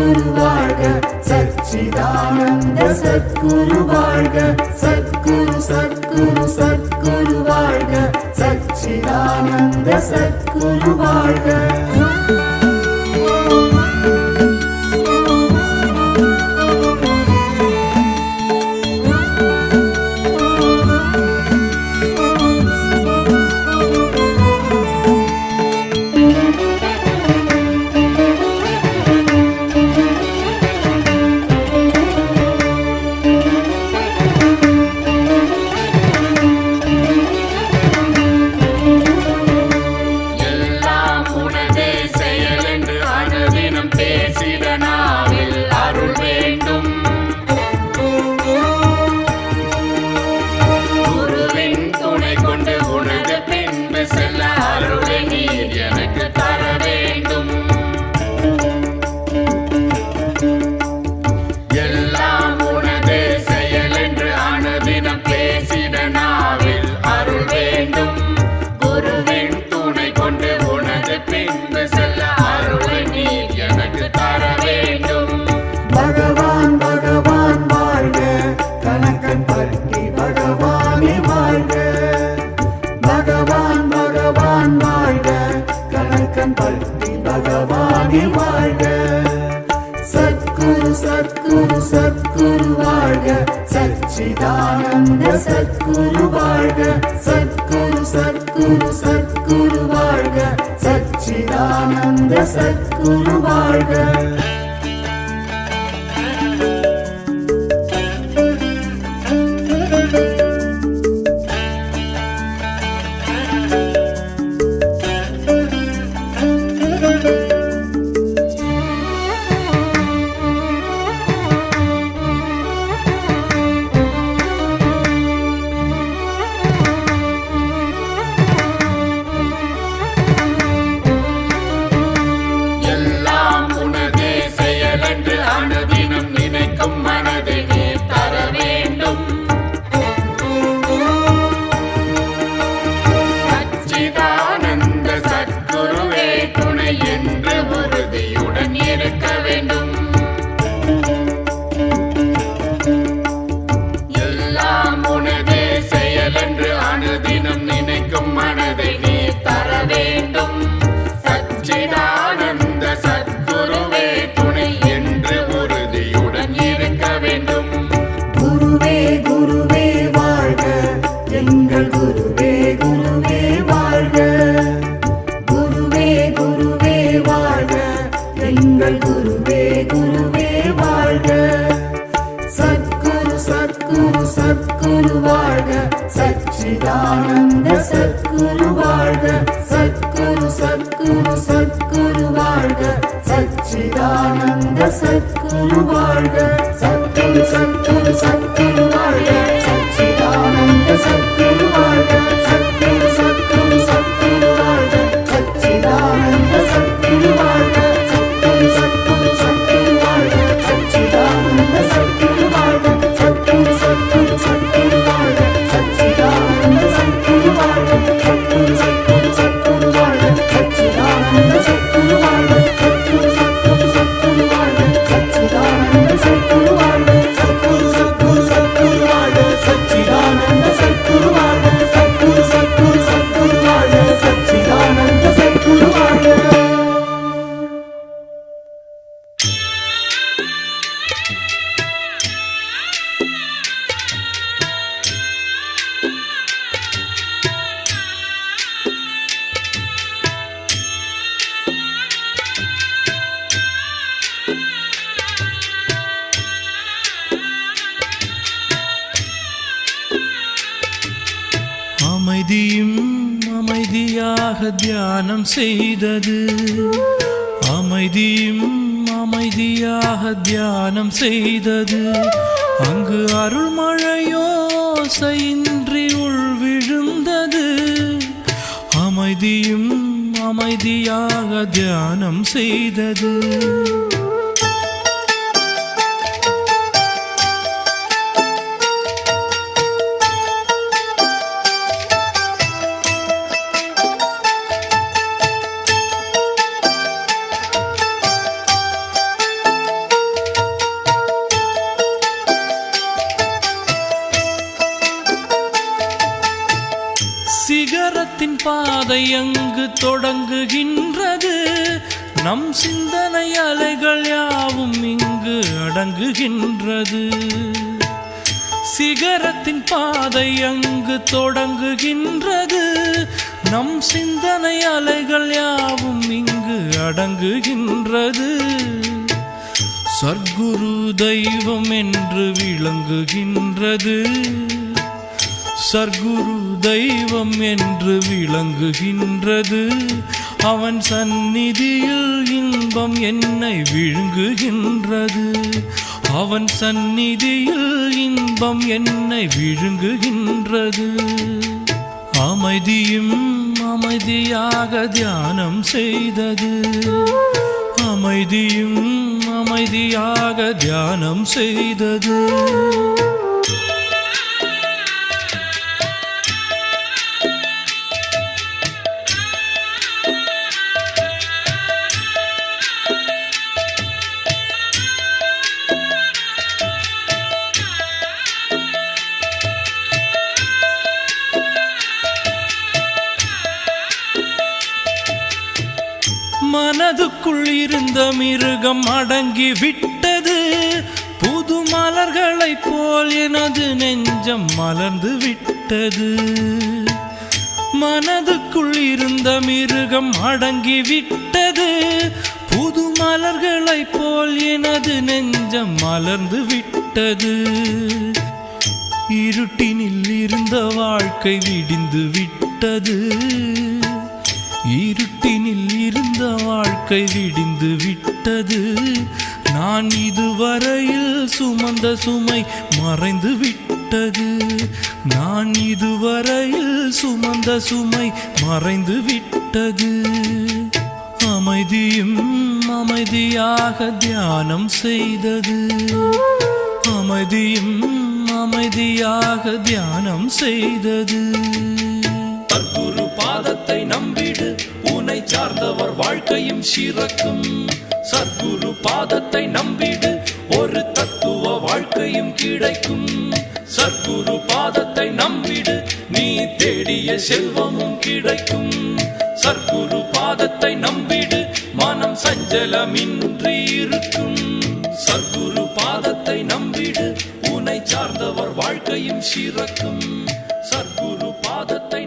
சத்குரு வாழ்க சச்சிதானந்த சத்குரு வாழ்க சத்குரு சத்குரு சத்குரு வாழ்க சச்சிதானந்த சத்குரு வாழ்க சத்குரு சத்குரு சத்குரு வாழ்க சச்சிதானந்த சத்குரு வாழ்க சத்குரு சத்குரு சத்குரு வாழ்க சச்சிதானந்த சத்குரு வாழ்க சத்குரு வாழ்க சச்சிதானந்த சத்குரு வாழ்க சத்குரு சத்குரு சத்குரு வாழ்க சச்சிதானந்த சத்குரு வாழ்க சத்குரு சத்குரு சத்குரு வாழ்க சச்சிதானந்த சத்குரு வாழ்க சத்குரு சத்குரு சத்குரு வாழ்க சச்சிதானந்த சத்குரு வாழ்க சத்குரு சத்குரு சத்குரு வாழ்க சச்சிதானந்த சத்குரு வாழ்க சத்குரு சத்குரு சத்குரு வாழ்க சச்சிதானந்த சத்குரு வாழ்க சத்குரு சத்குரு சத்குரு வாழ்க சச்சிதானந்த சத்குரு வாழ்க சத்குரு சத்குரு சத்குரு வாழ்க சச்சிதானந்த சத்குரு வாழ்க சத்குரு சத்குரு சத்குரு வாழ்க சச்சிதானந்த சத்குரு வாழ்க சத்குரு சத்குரு சத்குரு வாழ்க சச்சிதானந்த சத்குரு வாழ்க அமைதியும் அமைதியாக தியானம் செய்தது அமைதியும் அமைதியாக தியானம் செய்தது அங்கு அருள்மழையோசையின்றி உள்விழுந்தது அமைதியும் அமைதியாக தியானம் செய்தது பாதை அங்கு தொடங்குகின்றது. நம் சிந்தனை அலைகள் யாவும் இங்கு அடங்குகின்றது. சிகரத்தின் பாதை அங்கு தொடங்குகின்றது. நம் சிந்தனை அலைகள் யாவும் இங்கு அடங்குகின்றது. சர்க்குரு தெய்வம் என்று விளங்குகின்றது. சர்க்குரு தெய்வம் என்று விளங்குகின்றது. அவன் சந்நிதியில் இன்பம் என்னை விழுங்குகின்றது. அவன் சந்நிதியில் இன்பம் என்னை விழுங்குகின்றது. அமைதியும் அமைதியாக தியானம் செய்தது. அமைதியும் அமைதியாக தியானம் செய்தது. மனதுக்குள் இருந்த மிருகம் அடங்கி விட்டது. புது மலர்களைப் போல் எனது நெஞ்சம் மலர்ந்து விட்டது. மனதுக்குள் இருந்த மிருகம் அடங்கி விட்டது. புது மலர்களைப் போல் எனது நெஞ்சம் மலர்ந்து விட்டது. இருட்டினில் இருந்த வாழ்க்கை விடிந்து விட்டது. இருட்டினில் இருந்த வாழ்க்கை விடிந்து விட்டது. நான் இதுவரையில் சுமந்த சுமை மறைந்து விட்டது. நான் இதுவரையில் சுமந்த சுமை மறைந்து விட்டது. அமைதியும் அமைதியாக தியானம் செய்தது. அமைதியும் அமைதியாக தியானம் செய்தது. சர்க்குரு பாதத்தை நம்பிடு, உன்னை சார்ந்தவர் வாழ்க்கையும் சிறக்கும். சர்க்குரு பாதத்தை நம்பிடு, ஒரு தத்துவ வாழ்க்கையும் கிடைக்கும். சர்க்குரு பாதத்தை நம்பிடு, நீ தேடிய செல்வமும் கிடைக்கும். சர்க்குரு பாதத்தை நம்பிடு, மனம் சஞ்சலமின்றி இருக்கும். சர்க்குரு பாதத்தை நம்பிடு, உன்னை சார்ந்தவர் வாழ்க்கையும் சிறக்கும். சர்க்குரு பாதத்தை